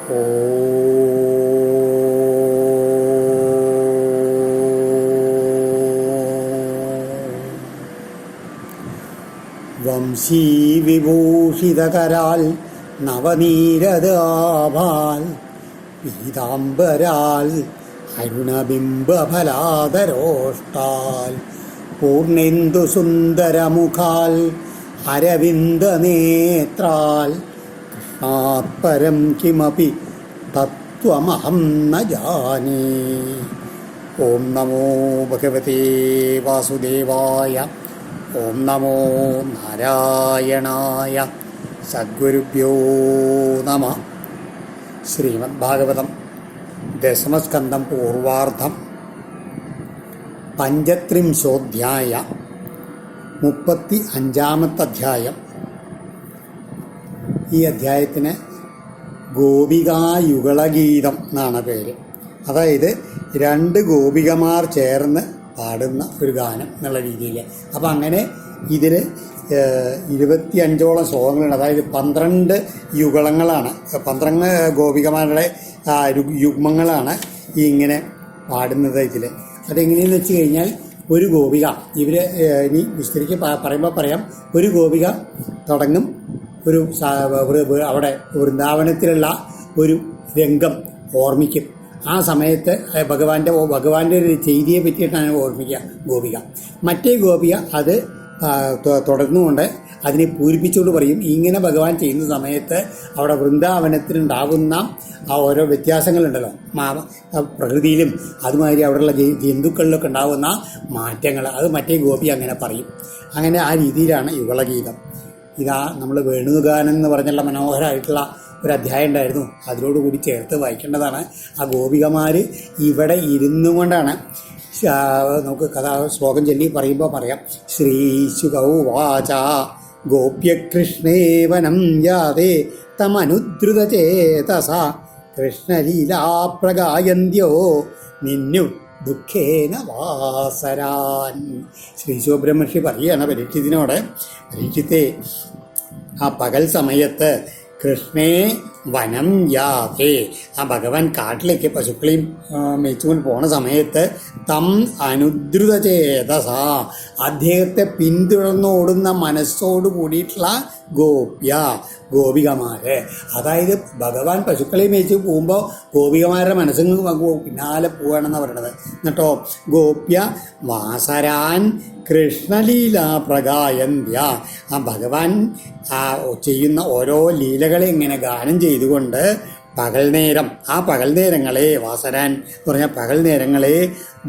വംശീവിഭൂഷിതകരാൽ നവനീരദാഭാൽ പീതാംബരാൽ അരുണബിംബഫലാധരോഷ്ടാൽ പൂർണേന്ദു സുന്ദരമുഖാൽ അരവിന്ദനേത്രാൽ കൃഷ്ണാത്പരം കിമപി തത്വമഹം ന ജാനേ. ഓം നമോ ഭഗവതേ വാസുദേവായ. ഓം നമോ നാരായണായ. സദ്ഗുരുഭ്യോ നമഃ. ശ്രീമദ്ഭാഗവതം ദശമസ്കന്ധം പൂർവാർദ്ധം പഞ്ചത്രിംശോധ്യായ 35-ാമത്തെ അധ്യായം. ഈ അധ്യായത്തിന് ഗോപികായുഗളഗീതം എന്നാണ് പേര്. അതായത് 2 ഗോപികമാർ ചേർന്ന് പാടുന്ന ഒരു ഗാനം എന്നുള്ള രീതിയിൽ. അപ്പം അങ്ങനെ ഇതിൽ 25ഓളം ശ്ലോകങ്ങളുണ്ട്. അതായത് 12 യുഗളങ്ങളാണ്, 12 ഗോപികമാരുടെ യുഗ്മങ്ങളാണ് ഈ ഇങ്ങനെ പാടുന്നത്. ഇതിൽ അതെങ്ങനെയെന്ന് വെച്ച് കഴിഞ്ഞാൽ, ഒരു ഗോപിക, ഇവർ ഇനി വിസ്തരിച്ച് പറയുമ്പോൾ പറയാം, ഒരു ഗോപിക തുടങ്ങും ഒരു അവിടെ വൃന്ദാവനത്തിലുള്ള ഒരു രംഗം ഓർമ്മിക്കും. ആ സമയത്ത് ഭഗവാന്റെ ഒരു ചെയ്തിയെ പറ്റിയിട്ടാണ് ഓർമ്മിക്കുക ഗോപിക. മറ്റേ ഗോപിക അത് തുടർന്നുകൊണ്ട് അതിനെ പൂരിപ്പിച്ചുകൊണ്ട് പറയും, ഇങ്ങനെ ഭഗവാൻ ചെയ്യുന്ന സമയത്ത് അവിടെ വൃന്ദാവനത്തിനുണ്ടാകുന്ന ആ ഓരോ വ്യത്യാസങ്ങളുണ്ടല്ലോ, പ്രകൃതിയിലും അതുമാതിരി അവിടെയുള്ള ജന്തുക്കളിലൊക്കെ ഉണ്ടാകുന്ന മാറ്റങ്ങൾ, അത് മറ്റേ ഗോപി അങ്ങനെ പറയും. അങ്ങനെ ആ രീതിയിലാണ് യുഗളഗീതം. ഇതാ നമ്മൾ വേണുഗാനം എന്ന് പറഞ്ഞുള്ള മനോഹരമായിട്ടുള്ള ഒരു അധ്യായം ഉണ്ടായിരുന്നു, അതിനോടുകൂടി ചേർത്ത് വായിക്കേണ്ടതാണ്. ആ ഗോപികമാർ ഇവിടെ ഇരുന്നു കൊണ്ടാണ് നമുക്ക് ശ്ലോകം ചൊല്ലി പറയുമ്പോൾ പറയാം. ശ്രീശുകൗവാച ഗോപ്യകൃഷ്ണേവനം യാതേ തമനുദ്രുതചേതസ കൃഷ്ണലീലാപ്രഗായന്ത്യോ നിന്നു ദുഃഖേന വാസരാൻ. ശ്രീശുബ്രഹ്മർഷി പറയുകയാണ് പരീക്ഷിത്തിനോട്, പരീക്ഷിത്തെ, ആ പകൽ സമയത്ത് കൃഷ്ണേ വനം യാതേ, ആ ഭഗവാൻ കാട്ടിലേക്ക് പശുക്കളെയും മേച്ചുകൊണ്ട് പോണ സമയത്ത് തം അനുദ്രുത ചേതസ, അദ്ദേഹത്തെ പിന്തുടർന്നോടുന്ന മനസ്സോട് കൂടിയിട്ടുള്ള ഗോപികമാര്. അതായത് ഭഗവാൻ പശുക്കളെ മേച്ച് പോകുമ്പോൾ ഗോപികമാരുടെ മനസ്സിന് പിന്നാലെ പോവുകയാണെന്നാണ് പറയണത്. എന്നിട്ടോ ഗോപ്യ വാസരാൻ കൃഷ്ണലീല പ്രഗായന്ത്യ, ആ ഭഗവാൻ ചെയ്യുന്ന ഓരോ ലീലകളെ ഇങ്ങനെ ഗാനം ചെയ്തുകൊണ്ട് പകൽ നേരം, ആ പകൽ നേരങ്ങളെ, വാസരാൻ എന്ന് പറഞ്ഞാൽ പകൽ നേരങ്ങളെ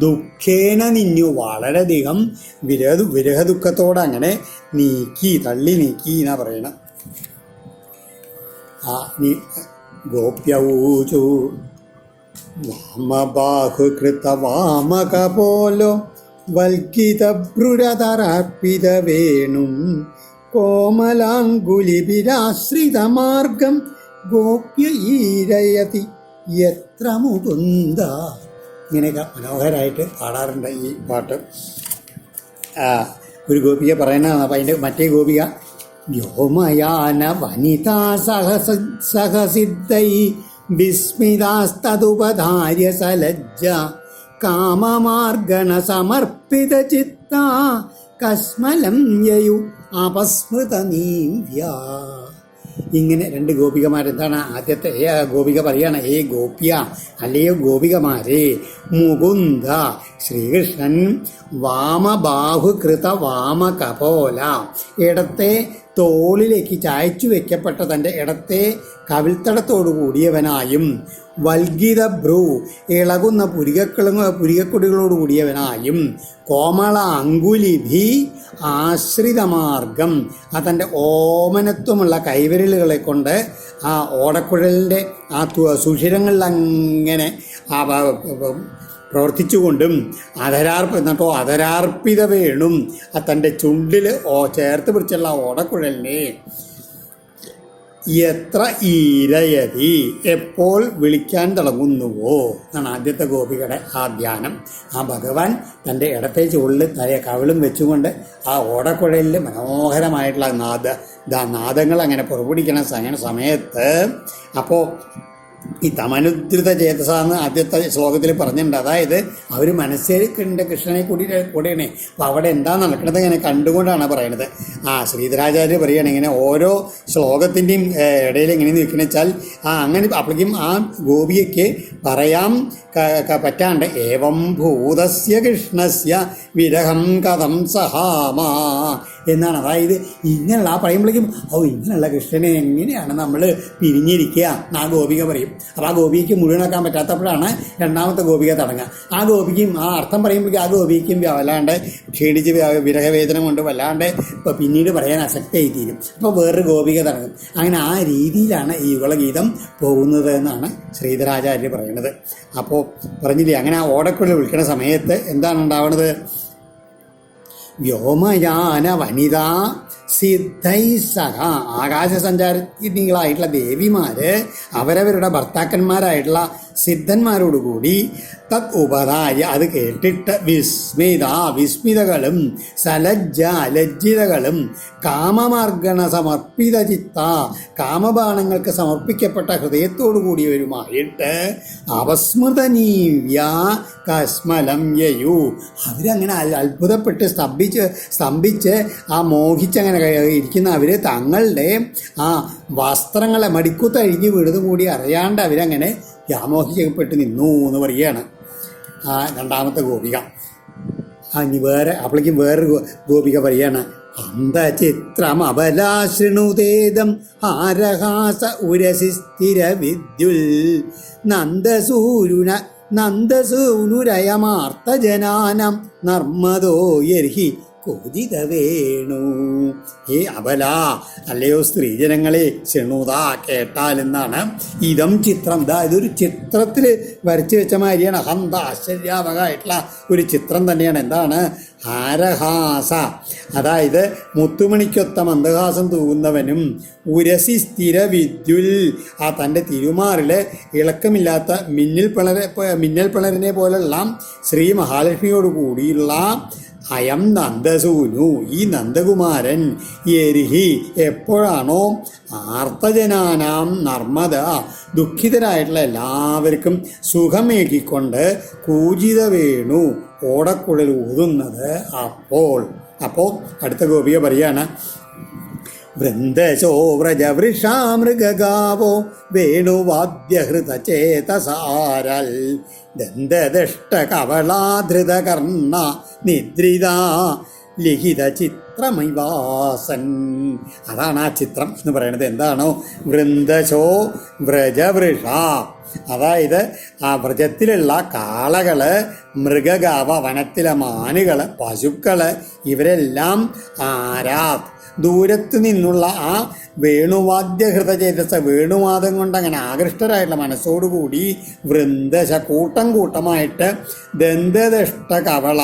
ദുഃഖേന നിന്നു, വളരെയധികം വിരഹദുഃഖത്തോടെ അങ്ങനെ തള്ളി നീക്കി എന്നാ പറയണം. ഗോപ്യൗചു വാമബാഹുകൃത വാമകപോലോ വൽകിതഭ്രുരതരാർപ്പിത വേണും കോമലാംഗുലിഭിരാശ്രിതമാർഗം ഗോപ്യ ഈരയതി യത്ര മുകുന്ദ. ഇങ്ങനെയൊക്കെ മനോഹരമായിട്ട് പാടാറുണ്ട് ഈ പാട്ട്. ഒരു ഗോപിക പറയുന്നതാണ്. അപ്പം അതിൻ്റെ മറ്റേ ഗോപിക വ്യോമയാന വനിതാ സഹസിദ്ധൈ വിസ്മിതാസ്തതുപധാര്യ സലജ്ജ കാമമാർഗണ സമർപ്പിത ചിത്ത കസ്മലം യയു അപസ്മൃത നീവ്യ. ഇങ്ങനെ 2 ഗോപികമാരെന്താണ്, ആദ്യത്തെ ഗോപിക പറയാണ്, ഏ ഗോപ്യ, അല്ലയോ ഗോപികമാരെ, മുകുന്ദ ശ്രീകൃഷ്ണൻ വാമബാഹുകൃത വാമകപോല, ഇടത്തെ തോളിലേക്ക് ചായച്ചു വെക്കപ്പെട്ട തൻ്റെ ഇടത്തെ കവിൾത്തടത്തോടു കൂടിയവനായും വൽഗിത ഭ്രൂ ഇളകുന്ന പുരികക്കൊടികളോട് കൂടിയവനായും കോമള അങ്കുലിഭി ആശ്രിതമാർഗം, ആ തൻ്റെ ഓമനത്വമുള്ള കൈവിരലുകളെ കൊണ്ട് ആ ഓടക്കുഴലിൻ്റെ ആ സുഷിരങ്ങളിൽ അങ്ങനെ പ്രവർത്തിച്ചുകൊണ്ടും എന്നിട്ടോ അതരാർപ്പിത വേണും, ആ തൻ്റെ ചുണ്ടിൽ ചേർത്ത് പിടിച്ചുള്ള ഓടക്കുഴലിനെ എത്ര ഈരയതി, എപ്പോൾ വിളിക്കാൻ തുടങ്ങുന്നുവോ എന്നാണ് ആദ്യത്തെ ഗോപികയുടെ ആ ധ്യാനം. ആ ഭഗവാൻ തൻ്റെ ഇടത്തെ ചുള്ളിൽ കവിളും വെച്ചുകൊണ്ട് ആ ഓടക്കുഴലിൽ മനോഹരമായിട്ടുള്ള നാദങ്ങൾ അങ്ങനെ പുറപ്പെടുവിക്കണ സമയത്ത്, അപ്പോൾ ഈ തമനുദ്രുത ചേതസ എന്ന് ആദ്യത്തെ ശ്ലോകത്തിൽ പറഞ്ഞിട്ടുണ്ട്. അതായത് അവർ മനസ്സിൽ കണ്ട കൃഷ്ണനെ കൂടെയാണ്. അപ്പോൾ അവിടെ എന്താ നടക്കുന്നത് ഇങ്ങനെ കണ്ടുകൊണ്ടാണ് പറയുന്നത്. ശ്രീധരാചാര്യ പറയുകയാണ് ഇങ്ങനെ ഓരോ ശ്ലോകത്തിൻ്റെയും ഇടയിൽ എങ്ങനെ നിൽക്കണമെന്ന് വെച്ചാൽ അങ്ങനെ അപ്പോഴേക്കും ആ ഗോപിയയ്ക്ക് പറയാൻ പറ്റാണ്ട് ഏവം ഭൂതസ്യ കൃഷ്ണസ്യ വിരഹം കഥം സഹാമാ എന്നാണ്. അതായത് ഇങ്ങനെയുള്ള പറയുമ്പോഴേക്കും ഇങ്ങനെയുള്ള കൃഷ്ണനെ എങ്ങനെയാണ് നമ്മൾ പിരിഞ്ഞിരിക്കുക ആ ഗോപിക പറയും. അപ്പോൾ ആ ഗോപിക്ക് മുഴുവനാക്കാൻ പറ്റാത്തപ്പോഴാണ് രണ്ടാമത്തെ ഗോപിക തുടങ്ങുക. ആ ഗോപിക്കും ആ അർത്ഥം പറയുമ്പോഴേക്കും ആ ഗോപിക്കും വല്ലാണ്ട് ക്ഷീണിച്ച് വിരഹവേദന കൊണ്ട് വല്ലാണ്ട് ഇപ്പോൾ പിന്നീട് പറയാൻ അസക്തിയായി തീരും. അപ്പോൾ വേറൊരു ഗോപിക തുടങ്ങും. അങ്ങനെ ആ രീതിയിലാണ് ഈ യുഗളഗീതം പോകുന്നത് എന്നാണ് ശ്രീധരാചാര്യ പറയുന്നത്. അപ്പോൾ പറഞ്ഞില്ലേ അങ്ങനെ ആ ഓടക്കുഴൽ വിളിക്കുന്ന സമയത്ത് എന്താണ് ഉണ്ടാവുന്നത്? വ്യോമയാന വനിതാ സിദ്ധൈ സഹ ആകാശസഞ്ചാരികളായിട്ടുള്ള ദേവിമാര് അവരവരുടെ ഭർത്താക്കന്മാരായിട്ടുള്ള സിദ്ധന്മാരോടുകൂടി തത് ഉപധാര്യ അത് കേട്ടിട്ട് വിസ്മിതകളും ലജ്ജിതകളും കാമമാർഗണ സമർപ്പിത ചിത്ത കാമബാണങ്ങൾക്ക് സമർപ്പിക്കപ്പെട്ട ഹൃദയത്തോടു കൂടിയവരുമായിട്ട് അവസ്മൃതനീവ്യ കസ്മലം യയു അവരങ്ങനെ അത്ഭുതപ്പെട്ട് സ്തംഭിച്ച് ആ മോഹിച്ചങ്ങനെ ഇരിക്കുന്ന അവർ തങ്ങളുടെ ആ വസ്ത്രങ്ങളെ മടിക്കുത്തഴിഞ്ഞ് വീടുന്നു കൂടി അറിയാണ്ട് അവരങ്ങനെ വ്യാമോഹിക്കപ്പെട്ട് നിന്നു എന്ന് പറയുകയാണ് രണ്ടാമത്തെ ഗോപിക. ഇനി അപ്പോഴേക്കും വേറൊരു ഗോപിക പറയാണ് അന്തചിത്രം അബലാശൃണുതേദം ആരഹാസ ഉരസിസ്ഥിര വിദ്യുൽ നന്ദസൂനുരയമാർത്തജനാനം നർമ്മദോ യർഹി കോജിത വേണു. അബല അല്ലയോ സ്ത്രീജനങ്ങളെ ശൃണുത കേട്ടാലെന്നാണ്. ഇതം ചിത്രം ഇതൊരു ചിത്രത്തിൽ വരച്ചു വെച്ച മാതിരിയാണ്. ഹന്ത ആശ്ചര്യാവകമായിട്ടുള്ള ഒരു ചിത്രം തന്നെയാണ്. എന്താണ്? ഹാരഹാസ അതായത് മുത്തുമണിക്കൊത്ത മന്ദഹാസം തൂകുന്നവനും ഉരസി സ്ഥിര വിദ്യുൽ തൻ്റെ തിരുമാറിൽ ഇളക്കമില്ലാത്ത മിന്നൽ പിളരിനെ പോലുള്ള ശ്രീ മഹാലക്ഷ്മിയോട് കൂടിയുള്ള അയം നന്ദസൂനു ഈ നന്ദകുമാരൻ യരിഹി എപ്പോഴാണോ ആർത്തജനാനാം നർമ്മദ ദുഃഖിതരായിട്ടുള്ള എല്ലാവർക്കും സുഖമേകിക്കൊണ്ട് കൂജിത വേണു ഓടക്കുഴൽ ഊതുന്നത് അപ്പോൾ അടുത്ത ഗോപിക പറയാണ് വൃന്ദശോ വ്രജവൃഷാമൃഗാവോ വേണുവാദ്യഹൃതചേതസാരൽ ദന്തദഷ്ട കവളാധൃതകർണ നിദ്രിത ലിഖിത ചിത്രമൈവാസൻ. അതാണ് ആ ചിത്രം എന്ന് പറയുന്നത്. എന്താണോ? വൃന്ദശോ വ്രജവൃഷ അതായത് ആ വ്രജത്തിലുള്ള കാളകള്, മൃഗഗാവ വനത്തിലെ മാനുകള്, പശുക്കള് ഇവരെല്ലാം ദൂരത്ത് നിന്നുള്ള ആ വേണുവാദ്യഹൃതചേതസ വേണുവാദം കൊണ്ട് അങ്ങനെ ആകൃഷ്ടരായിട്ടുള്ള മനസ്സോടുകൂടി വൃന്ദശ കൂട്ടമായിട്ട് ദന്തദഷ്ട കവള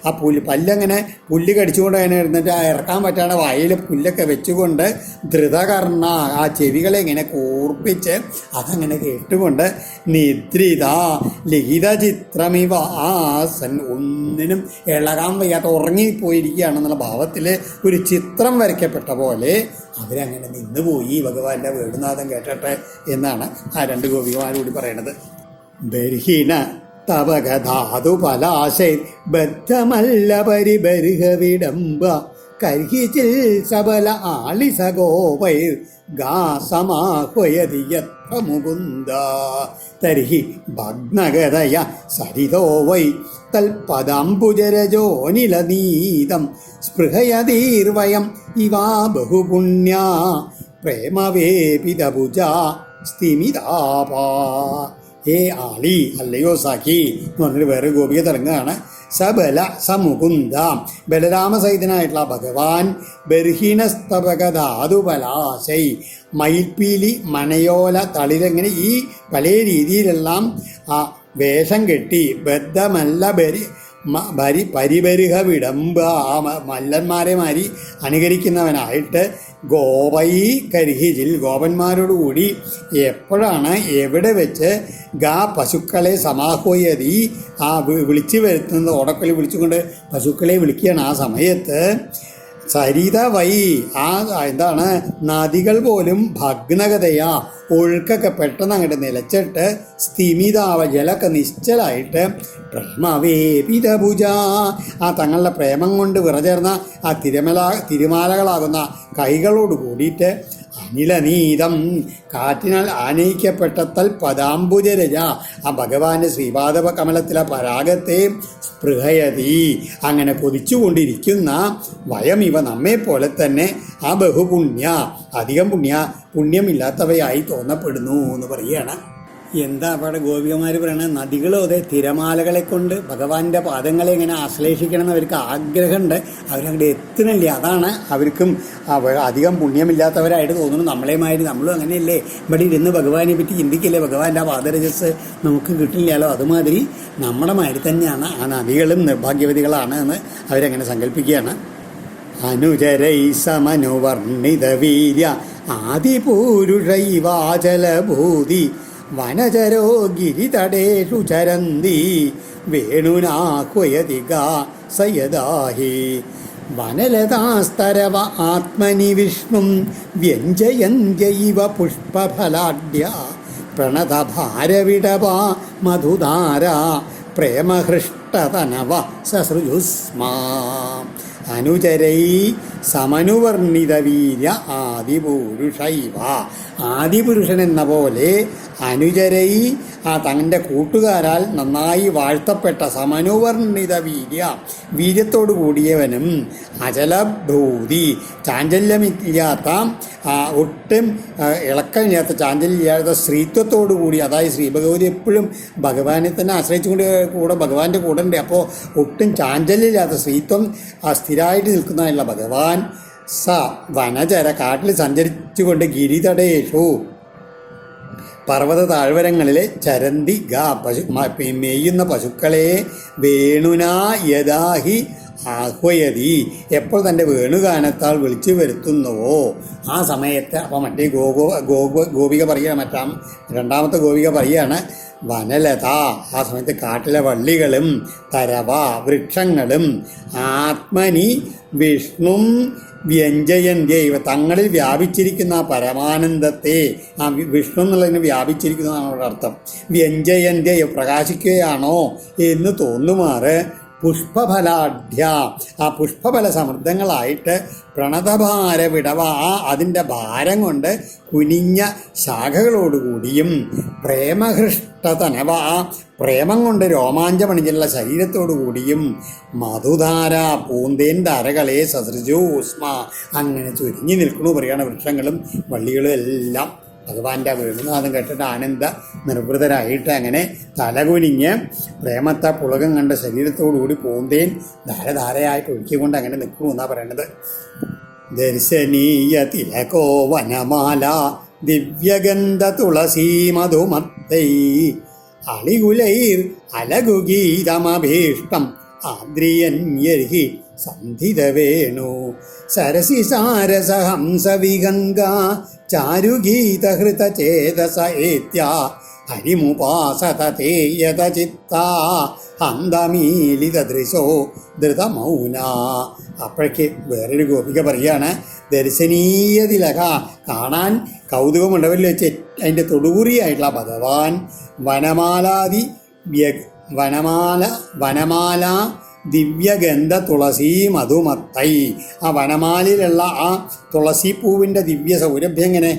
ആ പല്ലങ്ങനെ പുല്ല് കടിച്ചുകൊണ്ട് അങ്ങനെ ഇരുന്നിട്ട് ഇറക്കാൻ പറ്റാണ്ട് വായിൽ പുല്ലൊക്കെ വെച്ചുകൊണ്ട് ധൃതകർണ ആ ചെവികളെ ഇങ്ങനെ കൂർപ്പിച്ച് അതങ്ങനെ കേട്ടുകൊണ്ട് നിദ്രിത ലിഖിത ചിത്രമിവ ആസൻ ഒന്നിനും ഇളകാൻ വയ്യാത്ത ഉറങ്ങിപ്പോയിരിക്കുകയാണെന്നുള്ള ഭാവത്തിൽ ഒരു ചിത്രം വരയ്ക്കപ്പെട്ട പോലെ അവരങ്ങനെ നിന്നുപോയി ഭഗവാന്റെ വേണുനാഥം കേട്ടട്ടെ എന്നാണ് ആ രണ്ട് ഗോപികമാരോട് പറയണത്. ബർഹിണ തവകധാതു പലാശൈ ബദ്ധമല്ല പരിബർഹവിടംബ കർഹിച്ചിൽ സബല ആളിസഗോപൈർ ഗാസമാഹ്വയതി യത്ര മുകുന്ദ തർഹി ഭഗ്നഗതയ സരിതോ വൈ തൽപദാംബുജരജോനിലനീതം സ്പൃഹയതീർവയം ഇവാ ബഹുപുണ്യ പ്രേമവേപിതഭുജ സ്ഥിമിതാപാ. ആളി അല്ലയോ സഖി എന്ന് പറഞ്ഞിട്ട് വേറെ ഗോപിക തുടങ്ങുകയാണ്. സബല സമുകുന്ദ ബലരാമസഹിതനായിട്ടുള്ള ഭഗവാൻ ബർഹിണസ്തപകധാതുപലാശൈ മയിൽപ്പീലി മണയോല തളിരങ്ങനെ ഈ പല രീതിയിലെല്ലാം ആ വേഷം കെട്ടി ബദ്ധമല്ല പരിബരുഹ വിടംബ ആ മല്ലന്മാരെ മാരി അനുകരിക്കുന്നവനായിട്ട് ഗോപൈ കരിഹിജിൽ ഗോപന്മാരോടുകൂടി എപ്പോഴാണ് എവിടെ വെച്ച് പശുക്കളെ സമാഹോയതി വിളിച്ചു വരുത്തുന്നത് ഓടക്കൊല്ലി വിളിച്ചുകൊണ്ട് പശുക്കളെ വിളിക്കുകയാണ്. ആ സമയത്ത് സരിത വൈ ആ എന്താണ് നദികൾ പോലും ഭഗ്നഗതയാ ഒഴുക്കൊക്കെ പെട്ടെന്ന് അങ്ങോട്ട് നിലച്ചിട്ട് സ്ഥിമിതാവ ജലമൊക്കെ നിശ്ചലായിട്ട് പ്രേമവേപിതഭുജ ആ തങ്ങളുടെ പ്രേമം കൊണ്ട് വിറചേർന്ന ആ തിരുമാലകളാകുന്ന കൈകളോട് കൂടിയിട്ട് അനിലനീതം കാറ്റിനാൽ ആനയിക്കപ്പെട്ടത്തൽ പദാംബുജരജ ആ ഭഗവാന്റെ ശ്രീപാദ കമലത്തിലെ പരാഗത്തെ സ്പൃഹയതി അങ്ങനെ കൊതിച്ചുകൊണ്ടിരിക്കുന്ന വയമിവ നമ്മെപ്പോലെ തന്നെ ആ ബഹുപുണ്യ അധികം പുണ്യമില്ലാത്തവയായി തോന്നപ്പെടുന്നു എന്ന് പറയുകയാണ്. എന്താ അവിടെ ഗോപികമാർ പറയണത്? നദികളും അതെ തിരമാലകളെ കൊണ്ട് ഭഗവാന്റെ പാദങ്ങളെ ഇങ്ങനെ ആശ്ലേഷിക്കണം എന്ന് അവർക്ക് ആഗ്രഹമുണ്ട്, അവരങ്ങോട്ട് എത്തണില്ല. അതാണ് അവർക്കും അധികം പുണ്യമില്ലാത്തവരായിട്ട് തോന്നുന്നു. നമ്മളേമാതിരി നമ്മളും അങ്ങനെയല്ലേ ഇവിടെ ഇരുന്ന് ഭഗവാനെ പറ്റി ചിന്തിക്കില്ലേ, ഭഗവാന്റെ ആ പാദരജസ് നമുക്ക് കിട്ടില്ലല്ലോ. അതുമാതിരി നമ്മുടെ മാതിരി തന്നെയാണ് ആ നദികളും നിർഭാഗ്യവതികളാണ് എന്ന് അവരങ്ങനെ സങ്കല്പിക്കുകയാണ്. അനുചരൈ സമനുവർണിത വീര്യ ആദിപൂരുഷൈവാചലഭൂതി വനചരോ ഗിരിതടേഷു ചരന്തി വേണുനാഹ്വയതി സയദാഹി വനലതാസ്തരവ ആത്മനി വിഷ്ണും വ്യഞ്ജയന്ത്യൈവ പുഷ്പഫലാഢ്യ പ്രണതഭാരവിടവാ മധുധാര പ്രേമഹൃഷ്ടതനവ സസൃജുസ്മാ അനുചരൈ സമനുവർണിത വീര്യ ആദിപുരുഷൈവ ആദിപുരുഷൻ എന്ന പോലെ അനുചരൈ ആ തൻ്റെ കൂട്ടുകാരാൽ നന്നായി വാഴ്ത്തപ്പെട്ട സമനുവർണിത വീര്യത്തോടു കൂടിയവനും അചലഭൂതി ചാഞ്ചല്യമില്ലാത്ത ഒട്ടും ഇളക്കമില്ലാത്ത ചാഞ്ചല്യമില്ലാത്ത സ്ത്രീത്വത്തോടു കൂടി, അതായത് ശ്രീ ഭഗവതി എപ്പോഴും ഭഗവാനെ തന്നെ ആശ്രയിച്ചുകൊണ്ട് ഭഗവാന്റെ കൂടെ ഉണ്ട്. അപ്പോൾ ഒട്ടും ചാഞ്ചല്യമില്ലാത്ത സ്ത്രീത്വം സ്ഥിരമായിട്ട് നിൽക്കുന്നതിനുള്ള ഭഗവാൻ സ വനചര കാട്ടിൽ സഞ്ചരിച്ചുകൊണ്ട് ഗിരിതടേഷു പർവ്വത താഴ്വരങ്ങളിലെ ചരന്തി മേയുന്ന പശുക്കളെ വേണുനാ യദാഹി ആഹ്വയതി എപ്പോൾ തൻ്റെ വേണുഗാനത്താൽ വിളിച്ചു വരുത്തുന്നുവോ ആ സമയത്ത്. അപ്പോൾ മറ്റേ ഗോപിക പറയുക രണ്ടാമത്തെ ഗോപിക പറയുകയാണ് വനലത ആ സമയത്ത് കാട്ടിലെ വള്ളികളും തരവ വൃക്ഷങ്ങളും ആത്മനി വിഷ്ണു വ്യഞ്ജയന്ത്യൈവ തങ്ങളിൽ വ്യാപിച്ചിരിക്കുന്ന ആ പരമാനന്ദത്തെ ആ വിഷ്ണു എന്നുള്ളതിന് വ്യാപിച്ചിരിക്കുന്നതാണ് അവിടെ അർത്ഥം. വ്യഞ്ജയന്ത്യ പ്രകാശിക്കുകയാണോ എന്ന് തോന്നുമാറ് പുഷ്പഫലാഢ്യ ആ പുഷ്പഫല സമൃദ്ധങ്ങളായിട്ട് പ്രണതഭാര വിടവ അതിൻ്റെ ഭാരം കൊണ്ട് കുനിഞ്ഞ ശാഖകളോടുകൂടിയും പ്രേമഹൃഷ്ടതനവ പ്രേമം കൊണ്ട് രോമാഞ്ചമണിഞ്ഞുള്ള ശരീരത്തോടുകൂടിയും മധുധാര പൂന്തേൻ ധാരകളെ സസൃജോസ്മ അങ്ങനെ ചുരുങ്ങി നിൽക്കണു പറയുകയാണ്. വൃക്ഷങ്ങളും വള്ളികളും എല്ലാം ഭഗവാന്റെ വേണുനാഥം കേട്ടിട്ട് ആനന്ദ നിർവൃതരായിട്ട് അങ്ങനെ തലകുനിഞ്ഞ് പ്രേമത്തെ പുളകം കണ്ട ശരീരത്തോടുകൂടി പൂന്തേൻ ധാരധാരയായിട്ട് ഒഴുക്കിക്കൊണ്ട് അങ്ങനെ നിൽക്കണു എന്നാണ് പറയണത്. ദർശനീയ തിലകോ വനമാല ദിവ്യഗന്ധ തുളസീ മധുമത്തൈ അളികുലൈർ അലകുഗീതമഭീഷ്ടം ആദ്രിയന്യർഹി സന്ധിതവേണു സരസി സാരസഹംസവിഗംഗ ചാരുഗീതഹൃതചേതസ ഏത്യ ഹരിമുപാസതേ യതചിത്ത ഹന്തമീലിതദൃശോ ധൃതമൗന. അപ്പോഴേക്ക് വേറൊരു ഗോപിക പറയാണ്, ദർശനീയ തിലക കാണാൻ കൗതുകമുണ്ടവരിൽ വെച്ച് അതിൻ്റെ തൊടുകുറിയായിട്ടുള്ള ഭഗവാൻ വനമാല ദിവ്യഗന്ധ തുളസി മധുമത്തൈ ആ വനമാലയിലുള്ള ആ തുളസിപ്പൂവിൻ്റെ ദിവ്യ സൗരഭ്യം ഇങ്ങനെ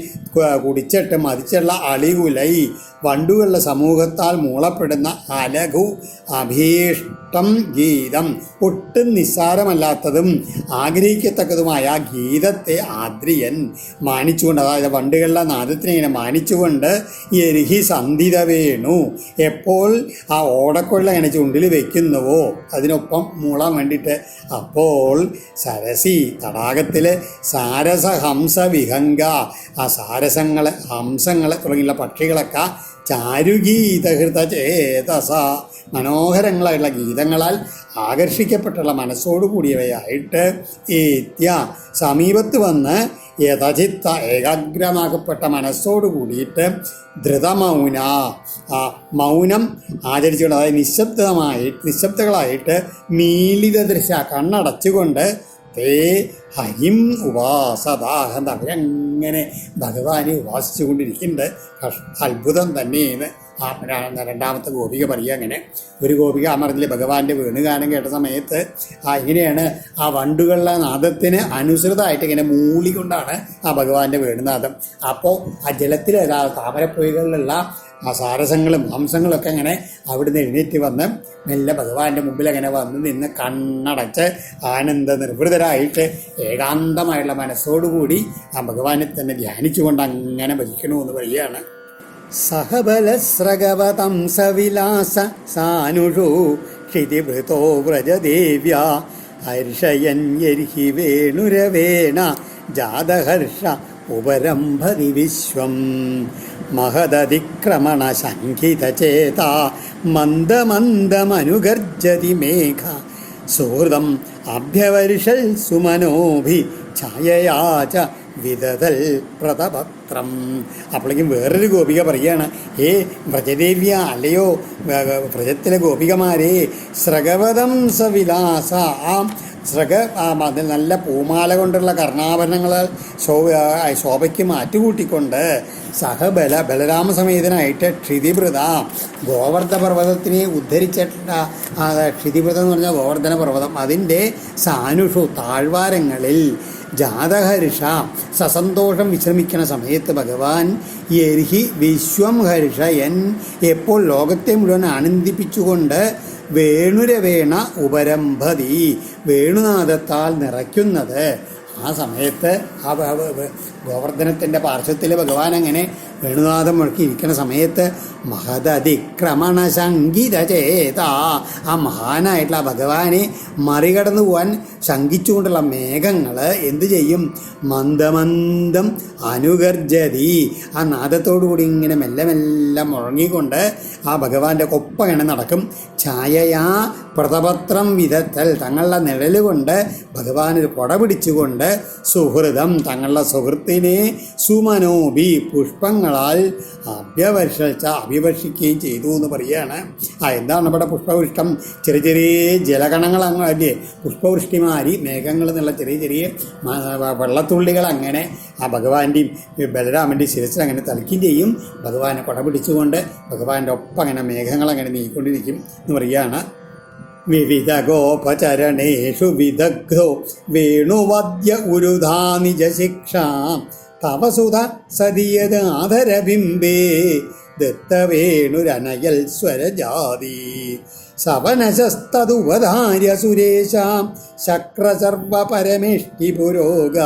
കുടിച്ചിട്ട് മതിച്ചുള്ള അളികുലൈ വണ്ടുകളുടെ സമൂഹത്താൽ മൂളപ്പെടുന്ന അലഘു അഭീഷ്ടം ഗീതം ഒട്ടും നിസ്സാരമല്ലാത്തതും ആഗ്രഹിക്കത്തക്കതുമായ ആ ഗീതത്തെ ആദ്രിയൻ മാനിച്ചുകൊണ്ട്, അതായത് വണ്ടുകളുടെ നാദത്തിനെ ഇങ്ങനെ മാനിച്ചുകൊണ്ട് എരിഹി സന്ധിത വേണു എപ്പോൾ ആ ഓടക്കൊള്ള ഇങ്ങനെ ചുണ്ടിൽ വയ്ക്കുന്നുവോ അതിനൊപ്പം മൂളാൻ വേണ്ടിയിട്ട് അപ്പോൾ സരസി തടാകത്തിൽ സാരസഹംസ വിഹംഗ ആ സാരസങ്ങളെ ഹംസങ്ങളെ തുടങ്ങിയുള്ള പക്ഷികളൊക്കെ ചാരുഗീതഹൃത ചേതസ മനോഹരങ്ങളായിട്ടുള്ള ഗീതങ്ങളാൽ ആകർഷിക്കപ്പെട്ടുള്ള മനസ്സോടുകൂടിയവയായിട്ട് ഏത്യ സമീപത്ത് വന്ന് യഥചിത്ത ഏകാഗ്രമാക്കപ്പെട്ട മനസ്സോടു കൂടിയിട്ട് ധൃതമൗന ആ മൗനം ആചരിച്ചുകൊണ്ട്, അതായത് നിശബ്ദകളായിട്ട് മീലിത ദൃശ്യ കണ്ണടച്ചുകൊണ്ട് തേ ഹരിം ഉപാസദാഹം. അവരങ്ങനെ ഭഗവാനെ ഉപാസിച്ചു കൊണ്ടിരിക്കുന്നുണ്ട്. അത്ഭുതം തന്നെയെന്ന് രണ്ടാമത്തെ ഗോപിക പറയുക. അങ്ങനെ ഒരു ഗോപിക അമർന്നിൽ ഭഗവാന്റെ വേണുഗാനം കേട്ട സമയത്ത് ഇങ്ങനെയാണ് ആ വണ്ടുകളുടെ നാദത്തിന് അനുസൃതമായിട്ട് ഇങ്ങനെ മൂളിക്കൊണ്ടാണ് ആ ഭഗവാന്റെ വേണുനാദം. അപ്പോൾ ആ ജലത്തിൽ താമരപ്പൊയ്കളിലുള്ള ആ സാരസങ്ങളും ഹംസങ്ങളൊക്കെ അങ്ങനെ അവിടുന്ന് എഴുന്നേറ്റ് വന്ന് മെല്ലെ ഭഗവാന്റെ മുമ്പിൽ അങ്ങനെ വന്ന് നിന്ന് കണ്ണടച്ച് ആനന്ദ നിർവൃതരായിട്ട് ഏകാന്തമായുള്ള മനസ്സോടുകൂടി ആ ഭഗവാനെ തന്നെ ധ്യാനിച്ചുകൊണ്ട് അങ്ങനെ ഭജിക്കണമെന്ന് പറയുകയാണ്. സഹബലസ്രഗവതം സവിലാസ സാനുഷു ക്ഷിതിഭൃതോ വ്രജദേവ്യ ഹർഷയൻ യർഹി വേണുരവേണ ജാതഹർഷ ഉപരംഭതി വിശ്വം മഹദതിക്രമണ ശങ്കിതചേത മന്ദമന്ദമനുഗർജതി മേഘ സുഹൃദം അഭ്യവർഷൽ സുമനോഭി ഛായയാച വിദതൽ പ്രതപത്രം. അപ്പോഴേക്കും വേറൊരു ഗോപിക പറയുകയാണ്, വ്രജദേവ്യ, അല്ലയോ വ്രജത്തിലെ ഗോപികമാരെ, സ്രഗവതം സവിലാസ, നല്ല പൂമാല കൊണ്ടുള്ള കർണാഭരണങ്ങൾ ശോഭയ്ക്ക് മാറ്റുകൂട്ടിക്കൊണ്ട് ബലരാമസമേതനായിട്ട് ക്ഷിതിഭൃത, ഗോവർദ്ധ പർവ്വതത്തിനെ ഉദ്ധരിച്ചിട്ടുള്ള ക്ഷിതിഭൃതം എന്ന് പറഞ്ഞാൽ ഗോവർദ്ധന പർവ്വതം, അതിൻ്റെ സാനുഷു താഴ്വാരങ്ങളിൽ ജാതഹർഷ സസന്തോഷം വിശ്രമിക്കുന്ന സമയത്ത് ഭഗവാൻ യർഹി വിശ്വം ഹർഷയൻ, എപ്പോൾ ലോകത്തെ മുഴുവൻ ആനന്ദിപ്പിച്ചുകൊണ്ട് വേണുരവേണ ഉപരംഭതി, വേണുനാദത്താൽ നിറയ്ക്കുന്നത്. ആ സമയത്ത് ആ ഗോവർദ്ധനത്തിൻ്റെ പാർശ്വത്തിൽ ഭഗവാൻ അങ്ങനെ വേണുനാഥം മുഴക്കി ഇരിക്കുന്ന സമയത്ത് മഹദതിക്രമണ ശങ്കിതചേത, ആ മഹാനായിട്ടുള്ള ഭഗവാനെ മറികടന്നു പോകാൻ ശങ്കിച്ചുകൊണ്ടുള്ള മേഘങ്ങൾ എന്തു ചെയ്യും? മന്ദമന്ദം അനുഗർജതി, ആ നാദത്തോടു കൂടി ഇങ്ങനെ മെല്ലെ മെല്ലെ മുഴങ്ങിക്കൊണ്ട് ആ ഭഗവാന്റെ കൊപ്പം ഇങ്ങനെ നടക്കും. ഛായയാ പ്രതപത്രം വിധത്തൽ, തങ്ങളുടെ നിഴല് കൊണ്ട് ഭഗവാനൊരു കൊട പിടിച്ചുകൊണ്ട് സുഹൃതം, തങ്ങളുടെ സുഹൃത്തിനെ സുമനോബി പുഷ്പങ്ങളാൽ അഭിവർഷിക്കുകയും ചെയ്തു എന്ന് പറയുകയാണ്. എന്താണ് ഇവിടെ പുഷ്പവൃഷ്ടം? ചെറിയ ചെറിയ ജലകണങ്ങൾ അല്ലേ പുഷ്പവൃഷ്ടിമാരി, മേഘങ്ങൾ എന്നുള്ള ചെറിയ ചെറിയ വെള്ളത്തുള്ളികൾ അങ്ങനെ ആ ഭഗവാന്റെയും ബലരാമൻ്റെയും ശിരസിൽ അങ്ങനെ തളിക്കുകയും ചെയ്യും. ഭഗവാനെ കൊട പിടിച്ചുകൊണ്ട് ഭഗവാന്റെ ഒപ്പം അങ്ങനെ മേഘങ്ങൾ അങ്ങനെ നീങ്ങിക്കൊണ്ടിരിക്കും എന്ന് പറയുകയാണ്. വിവിധ ഗോപചരണേഷു വിദഗ്ധോ വേണുവദ്യ ഉരുധാ നിജശിക്ഷ തവസുധ സദീയത ആധരബിംബേ ദത്തവേണുരനയൽ സ്വരജാതി സവനശസ്തതുപധാര്യ സുരേശാം ശക്രസർവ പരമേഷ്ടി പുരോഗ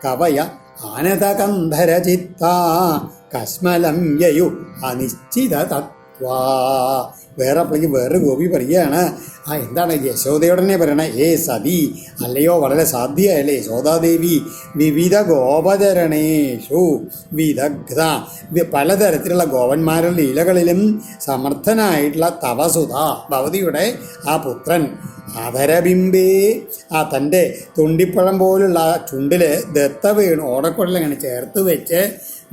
കവയ ആനതകന്ധരചിത്ത കസ്മലം യയു അനിശ്ചിത തത്വാ. വേറൊരു ഗോപി പറയുകയാണ്, എന്താണ് യശോദയോടനെ പറയണേ, സതി, അല്ലയോ വളരെ സാധ്യയല്ലേ യശോദാദേവി, വിവിധ ഗോപചരണേഷു വിദഗ്ധ, പലതരത്തിലുള്ള ഗോപന്മാരുടെ ലീലകളിലും സമർത്ഥനായിട്ടുള്ള തവസുത, ഭവതിയുടെ ആ പുത്രൻ ആധരബിംബേ, ആ തൻ്റെ തുണ്ടിപ്പഴം പോലുള്ള ചുണ്ടിൽ ദത്ത വേണു ഓടക്കുഴലങ്ങനെ ചേർത്ത് വെച്ച്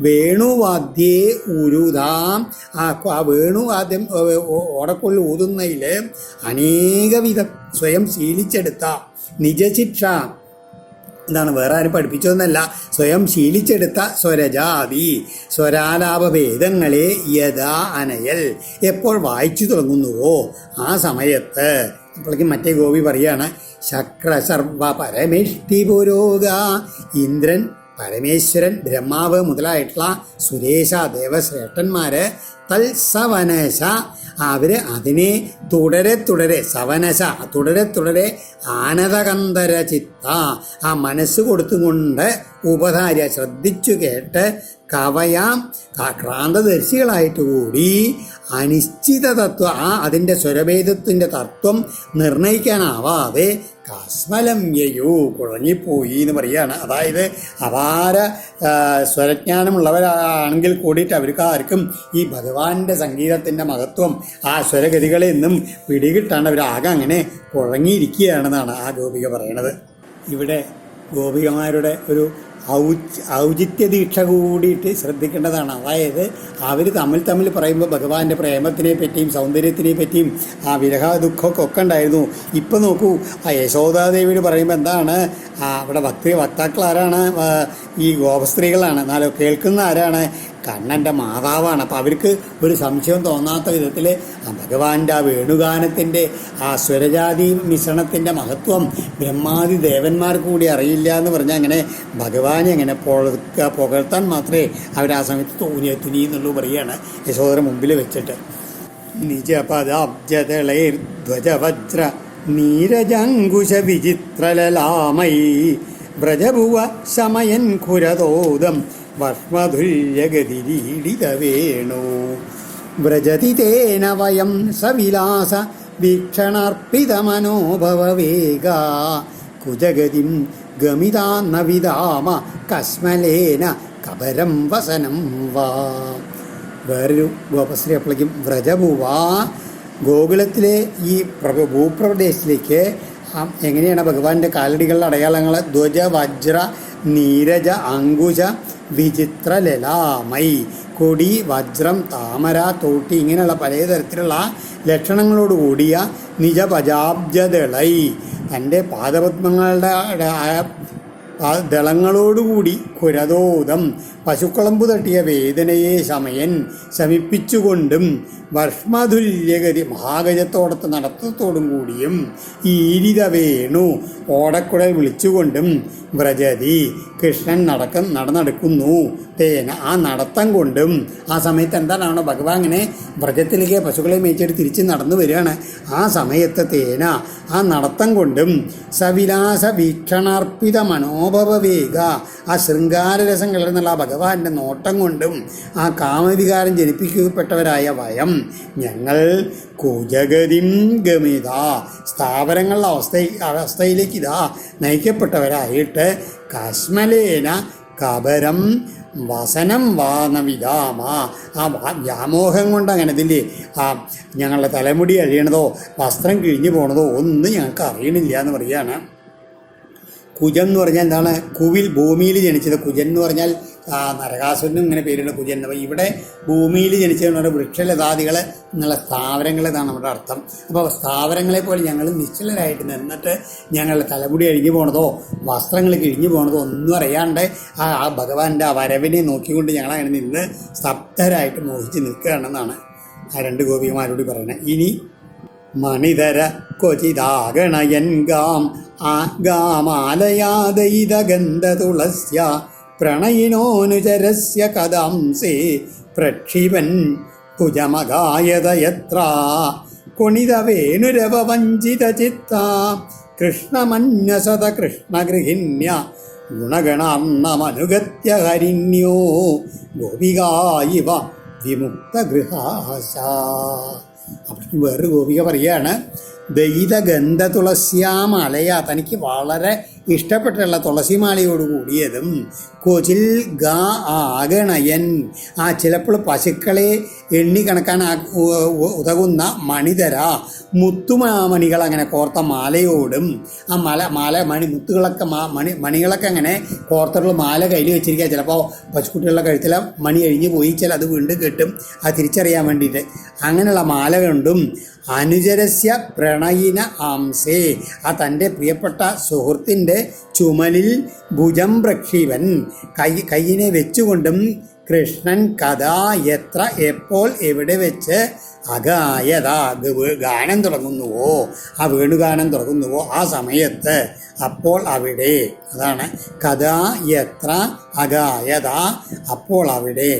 വേണുവാദ്യേ ഉരുതാം, ആ വേണുവാദ്യം ഓടക്കുഴൽ ഊതുന്നതിൽ അനേകവിധം സ്വയം ശീലിച്ചെടുത്ത നിജശിക്ഷ, എന്താണ് വേറെ ആരും പഠിപ്പിച്ചതെന്നല്ല, സ്വയം ശീലിച്ചെടുത്ത സ്വരജാതി സ്വരാലാപഭേദങ്ങളെ യഥാ അനയൽ, എപ്പോൾ വായിച്ചു തുടങ്ങുന്നുവോ ആ സമയത്ത്. അപ്പോഴേക്കും മറ്റേ ഗോപി പറയാണ്, ശക്രസർവ പരമേഷ്ടി പുരോഗ, ഇന്ദ്രൻ, പരമേശ്വരൻ, ബ്രഹ്മാവ് മുതലായിട്ടുള്ള സുരേശ ദേവശ്രേഷ്ഠന്മാർ തൽസവനശ, അവർ അതിനെ തുടരെ സവനശ തുടരെ ആനന്ദകന്ധര ചിത്ത, ആ മനസ്സ് കൊടുത്തുകൊണ്ട് ഉപധാര്യ ശ്രദ്ധിച്ചു കേട്ട് കവയാം ക്രാന്തദർശികളായിട്ട് കൂടി അനിശ്ചിത തത്വം, അതിൻ്റെ സ്വരഭേദത്തിൻ്റെ തത്വം നിർണയിക്കാനാവാതെ കസ്മലം യയു കുഴങ്ങിപ്പോയി എന്ന് പറയുകയാണ്. അതായത് അപാര സ്വരജ്ഞാനമുള്ളവരാണെങ്കിൽ കൂടിയിട്ട് അവർക്ക് ആർക്കും ഈ ഭഗവാന്റെ സംഗീതത്തിൻ്റെ മഹത്വം ആ സ്വരഗതികളെ നിന്നും പിടികിട്ടാണ്ട് അവരാകെ അങ്ങനെ കുഴങ്ങിയിരിക്കുകയാണെന്നാണ് ആ ഗോപിക പറയണത്. ഇവിടെ ഗോപികമാരുടെ ഒരു ഔചിത്യ ദീക്ഷ കൂടിയിട്ട് ശ്രദ്ധിക്കേണ്ടതാണ്. അതായത് അവർ തമ്മിൽ പറയുമ്പോൾ ഭഗവാന്റെ പ്രേമത്തിനെ പറ്റിയും സൗന്ദര്യത്തിനെ പറ്റിയും ആ വിരഹ ദുഃഖമൊക്കെ ഒക്കെ ഉണ്ടായിരുന്നു. ഇപ്പം നോക്കൂ, ആ യശോദാദേവിയോട് പറയുമ്പോൾ എന്താണ് അവിടെ വക്താക്കൾ ആരാണ്? ഈ ഗോപസ്ത്രീകളാണ്. എന്നാലോ കേൾക്കുന്ന ആരാണ്? കണ്ണൻ്റെ മാതാവാണ്. അപ്പോൾ അവർക്ക് ഒരു സംശയം തോന്നാത്ത വിധത്തിൽ ഭഗവാന്റെ ആ വേണുഗാനത്തിൻ്റെ ആ സ്വരജാതി മിശ്രണത്തിൻ്റെ മഹത്വം ബ്രഹ്മാദി ദേവന്മാർക്ക് കൂടി അറിയില്ല എന്ന് പറഞ്ഞാൽ അങ്ങനെ ഭഗവാനെ അങ്ങനെ പുകഴ്ത്താൻ മാത്രമേ അവർ ആ സമയത്ത് തുനി എന്നുള്ളൂ പറയുകയാണ് യശോദര മുമ്പിൽ വെച്ചിട്ട്. നിജപദാബ്ജതളൈർ ധ്വജവജ്ര നീരജാങ്കുശ വിചിത്രലലാമൈ വ്രജഭുവ ശമയൻ ഖുരതോദം വർഷ്മധുല്യഗതിരീഡിതവേണോ വ്രജതി തേന വയം സവിലാസ വീക്ഷണാർപ്പിതമനോഭവവേഗ കുജഗതിം ഗമിതാന്ന വിദാമ കസ്മലേന കബരം വസനം വാ. വേറൊരു ഗോപശ്രീ അപ്പോഴേക്കും വ്രജഭുവാ ഗോകുലത്തിലെ ഈ ഭൂപ്രദേശത്തിലേക്ക് എങ്ങനെയാണ് ഭഗവാന്റെ കാലടികളുടെ അടയാളങ്ങൾ? ധ്വജ വജ്ര നീരജ അങ്കുശ വിചിത്ര ലലാമൈ, കൊടി വജ്രം താമര തോട്ടി ഇങ്ങനെയുള്ള പലതരത്തിലുള്ള ലക്ഷണങ്ങളോട് കൂടിയ നിജപജാബ്ജദളൈ, തൻ്റെ പാദപത്മങ്ങളുടെ ദളങ്ങളോടുകൂടി കുരതോദം പശുക്കളമ്പു തട്ടിയ വേദനയെ ശമിപ്പിച്ചുകൊണ്ടും വർഷ്മതുല്യഗതി മഹാഗജത്തോടത്ത് നടത്തത്തോടും കൂടിയും ഈരിത വേണു ഓടക്കുഴൽ വിളിച്ചുകൊണ്ടും വ്രജതി കൃഷ്ണൻ നടക്കുന്നു തേന ആ നടത്തം കൊണ്ടും. ആ സമയത്ത് എന്താണ് ഭഗവാൻ ഇങ്ങനെ വ്രജത്തിലേക്ക് പശുക്കളെ മേയിച്ചിട്ട് തിരിച്ച് നടന്നു വരികയാണ്. ആ സമയത്ത് തേന ആ നടത്തം കൊണ്ടും സവിലാസ വീക്ഷണാർപ്പിത മനോഭവവേഗ ആ ശൃംഗാരരസം കലർന്നുള്ള ഭഗവാന്റെ നോട്ടം കൊണ്ടും ആ കാമവികാരം ജനിപ്പിക്കപ്പെട്ടവരായ വയം ഞങ്ങൾ കുജഗതിം ഗമിത സ്ഥാപനങ്ങളുടെ അവസ്ഥയിലേക്ക് ഇതാ നയിക്കപ്പെട്ടവരായിട്ട് കസ്മലേന കബരം വസനം വാനവിധാമ ആ വ്യാമോഹം കൊണ്ട് അങ്ങനെ ഇതില്ലേ ആ ഞങ്ങളുടെ തലമുടി അഴിയണതോ വസ്ത്രം കിഴിഞ്ഞു പോണതോ ഒന്നും ഞങ്ങൾക്ക് അറിയണില്ല എന്ന് പറയുകയാണ്. കുജൻ എന്ന് പറഞ്ഞാൽ എന്താണ്? കുവിൽ ഭൂമിയിൽ ജനിച്ചത്. കുജൻ എന്ന് പറഞ്ഞാൽ നരകാസുരനും ഇങ്ങനെ പേരുണ്ട് കുജൻ. അപ്പോൾ ഇവിടെ ഭൂമിയിൽ ജനിച്ചതെന്ന് പറഞ്ഞാൽ വൃക്ഷലതാദികൾ എന്നുള്ള സ്ഥാവരങ്ങൾ എന്നാണ് നമ്മുടെ അർത്ഥം. അപ്പോൾ സ്ഥാവരങ്ങളെ പോലെ ഞങ്ങൾ നിശ്ചലരായിട്ട് നിന്നിട്ട് ഞങ്ങളുടെ തലമുടി അഴിഞ്ഞു പോണതോ വസ്ത്രങ്ങൾ കിഴിഞ്ഞു പോണതോ ഒന്നും അറിയാണ്ട് ആ ഭഗവാന്റെ ആ വരവിനെ നോക്കിക്കൊണ്ട് ഞങ്ങളങ്ങനെ നിന്ന് സ്തബ്ധരായിട്ട് മോഹിച്ച് നിൽക്കുകയാണെന്നാണ് ആ രണ്ട് ഗോപികമാരോട് പറയുന്നത്. ഇനി മണിതര ക്വചിതാഗണയൻ ഗാം ആ ഗാമാലയാദയിത ഗന്ധതുളസ്യ പ്രണയിനോനുചരസ്യ കദാംസേ പ്രക്ഷിപൻ ഭുജമഗായതയത്ര കൊണിതവേണുരവവഞ്ചിതചിത്ത കൃഷ്ണമന്യസത കൃഷ്ണഗൃഹിണ്യ ഗുണഗണാർണമനുഗത്യ ഹരിണ്യോ ഗോപികായിവ വിമുക്തഗൃഹാശ. അപ്പോഴേക്കും വേറൊരു ഗോപിക പറയുകയാണ്, ദയിതഗന്ധ തുളസ്യാമലയ, തനിക്ക് വളരെ ഇഷ്ടപ്പെട്ടുള്ള തുളസിമാലയോട് കൂടിയതും കൊച്ചിൽ ഗാ ആഗണയൻ, ആ ചിലപ്പോൾ പശുക്കളെ എണ്ണി കണക്കാൻ ഉതകുന്ന മണിതര മുത്തുമണികൾ അങ്ങനെ കോർത്ത മാലയോടും ആ മുത്തുകളൊക്കെ മണികളൊക്കെ അങ്ങനെ കോർത്തുള്ള മാല കയ്യിൽ വെച്ചിരിക്കുക. ചിലപ്പോൾ പശുക്കുട്ടികളുടെ കഴുത്തിലെ മണി അഴിഞ്ഞു പോയി ചില അത് വീണ്ടും കെട്ടും അത് തിരിച്ചറിയാൻ വേണ്ടിയിട്ട്. അങ്ങനെയുള്ള മാല കൊണ്ടും അനുചരസ്യ പ്രണയിന ആംസേ, ആ തൻ്റെ പ്രിയപ്പെട്ട സുഹൃത്തിൻ്റെ ചുമലിൽ ഭുജം പ്രക്ഷീവൻ കയ്യിനെ വെച്ചുകൊണ്ടും കൃഷ്ണൻ കഥാ എത്ര എപ്പോൾ എവിടെ വെച്ച് അഗായത ഗാനം തുടങ്ങുന്നുവോ, ആ വേണുഗാനം തുടങ്ങുന്നുവോ ആ സമയത്ത് അപ്പോൾ അവിടെ, അതാണ് കഥാ എത്ര അഗായത അപ്പോൾ അവിടെ.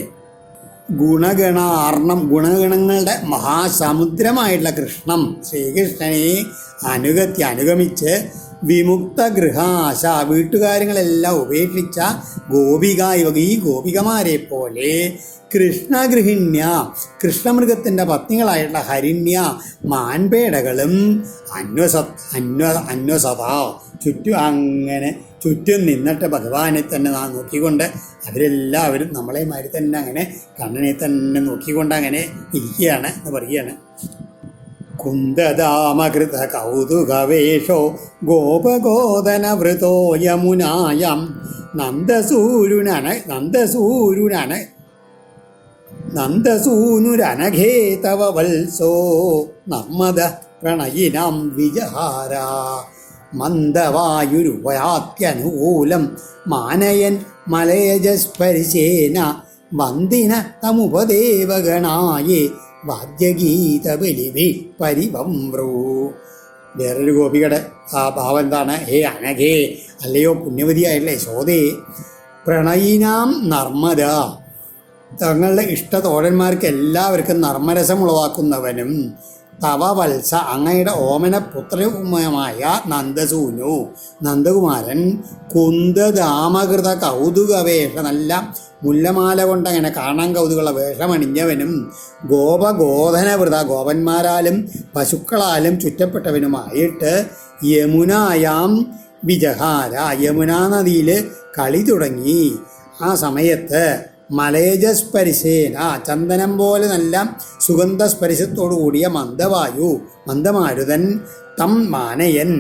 ഗുണഗണങ്ങളുടെ മഹാസമുദ്രമായിട്ടുള്ള കൃഷ്ണം ശ്രീകൃഷ്ണനെ അനുഗമിച്ച് വിമുക്ത ഗൃഹാശ വീട്ടുകാര്യങ്ങളെല്ലാം ഉപേക്ഷിച്ച ഗോപിക ഈ ഗോപികമാരെ പോലെ കൃഷ്ണഗൃഹിണ്യ കൃഷ്ണമൃഗത്തിൻ്റെ പത്നികളായിട്ടുള്ള ഹരിണ്യ മാൻപേടകളും അന്വസത ചുറ്റും നിന്നിട്ട് ഭഗവാനെ തന്നെ നാം നോക്കിക്കൊണ്ട് അവരെല്ലാവരും നമ്മളെമാതിരി തന്നെ അങ്ങനെ കണ്ണനെ തന്നെ നോക്കിക്കൊണ്ട് അങ്ങനെ ഇരിക്കുകയാണ് എന്ന് പറയുകയാണ്. കുന്ദദാമകൃത കൗതുകവേഷോ ഗോപഗോദനവൃതോ യമുനായം നന്ദസൂനുരനഘേ തവ വത്സോ നർമ്മദ പ്രണയിനാം വിജഹാര മന്ദവായുരുപയാത്യനുകൂലം മാനയൻ മലയജസ്പരിശേന വന്ദിന തമുപദേവഗണായേ വാദ്യഗീതബലിഭി പരിവംബ്രൂ. വേറൊരു ഗോപികയുടെ ആ ഭാവം എന്താണ്? ഹേ അനഘേ, അല്ലയോ പുണ്യവതിയായില്ലേ യശോദേ, പ്രണയിനാം നർമ്മദ, തങ്ങളുടെ ഇഷ്ടതോഴന്മാർക്ക് എല്ലാവർക്കും നർമ്മരസം ഉളവാക്കുന്നവനും, തവ വത്സ, അങ്ങയുടെ ഓമനപുത്രമായ നന്ദസൂനു, നന്ദകുമാരൻ, കുന്ദദാമകൃത കൗതുകവേഷ, നല്ല മുല്ലമാല കൊണ്ടങ്ങനെ കാണാൻ കൗതുകമുള്ള വേഷമണിഞ്ഞവനും, ഗോപഗോധനവൃത, ഗോപന്മാരാലും പശുക്കളാലും ചുറ്റപ്പെട്ടവനുമായിട്ട് യമുനായാം വിജഹാര, യമുനാ നദിയിൽ കളി തുടങ്ങി. ആ സമയത്ത് മലയജസ്പരിശേന, ചന്ദനം പോലെ നല്ല സുഗന്ധസ്പരിശത്തോടു കൂടിയ മന്ദവായു, മന്ദമാരുതൻ, തം മാനയൻ,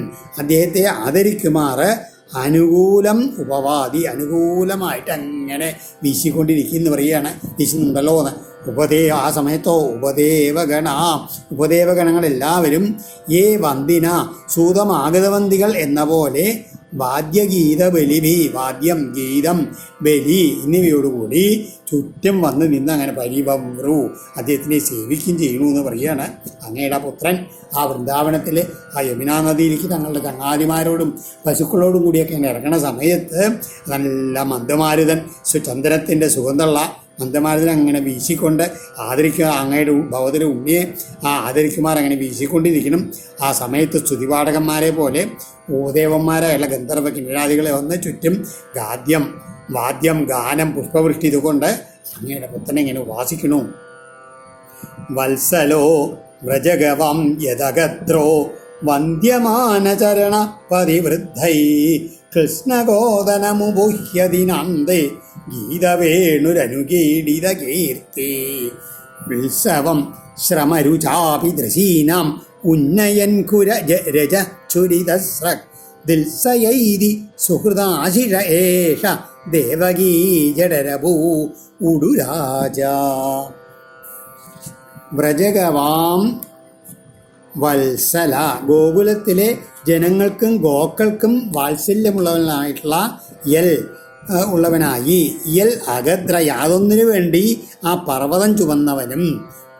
അദ്ദേഹത്തെ ആദരിക്കുമാറ് അനുകൂലം ഉപവാദി, അനുകൂലമായിട്ട് അങ്ങനെ വീശിക്കൊണ്ടിരിക്കുന്നു പറയുകയാണ്, വീശുന്നുണ്ടല്ലോ എന്ന്. ആ സമയത്തോ ഉപദേവഗണങ്ങളെല്ലാവരും ഏ വന്ദിന, സൂതമാഗതവന്തികൾ എന്ന പോലെ വാദ്യഗീത ബലിഭി, വാദ്യം ഗീതം ബലി എന്നിവയോടുകൂടി ചുറ്റും വന്ന് നിന്ന് അങ്ങനെ പരിവംറു, അദ്ദേഹത്തിനെ സേവിക്കുകയും ചെയ്യണു എന്ന് പറയുകയാണ്. അങ്ങയുടെ പുത്രൻ ആ വൃന്ദാവനത്തിൽ ആ യമുനാ നദിയിലേക്ക് തങ്ങളുടെ ചങ്ങാതിമാരോടും പശുക്കളോടും കൂടിയൊക്കെ ഇറങ്ങണ സമയത്ത് നല്ല മന്ദമാരുതൻ, ചന്ദനത്തിൻ്റെ സുഗന്ധമുള്ള മന്ദമാരുതൻ അങ്ങനെ വീശിക്കൊണ്ട് ആദരിക്കുക, അങ്ങയുടെ ഭഗവതിയുടെ ഉണ്ണിയെ ആ ആദരിക്കുമാർ അങ്ങനെ വീശിക്കൊണ്ടിരിക്കണം. ആ സമയത്ത് സ്തുതിപാഠകന്മാരെ പോലെ ഉപദേവന്മാരായുള്ള ഗന്ധർവ കിന്നരാദികളെ വന്ന് ചുറ്റും വാദ്യം ഗാനം പുഷ്പവൃഷ്ടി ഇതുകൊണ്ട് അങ്ങയുടെ പുത്രനെ ഇങ്ങനെ ഉപാസിക്കണു. വത്സലോ വ്രജഗവം യദഗത്രോ വന്ദ്യമാനചരണ പതിവൃദ്ധൈ കൃഷ്ണഗോദനമുബുഹ്യദിനാന്തേ ഗീതവേണുരനുകീടിത കീർത്തി ഉത്സവം ശ്രമരുചാപി ദൃശീനാം ഉന്നയൻ രജ ചുരിതസ്രക് ദിൽസയൈതി സുഹൃദാശിഷ ഏഷ ദേവകീ ജഡരഭൂ ഉടുരാജ. വ്രജഗവാം വത്സല, ഗോകുലത്തിലെ ജനങ്ങൾക്കും ഗോക്കൾക്കും വാത്സല്യമുള്ളവനായിട്ടുള്ള ഉള്ളവനായി അഗദ്ര, യാതൊന്നിനു വേണ്ടി ആ പർവ്വതം ചുവന്നവനും,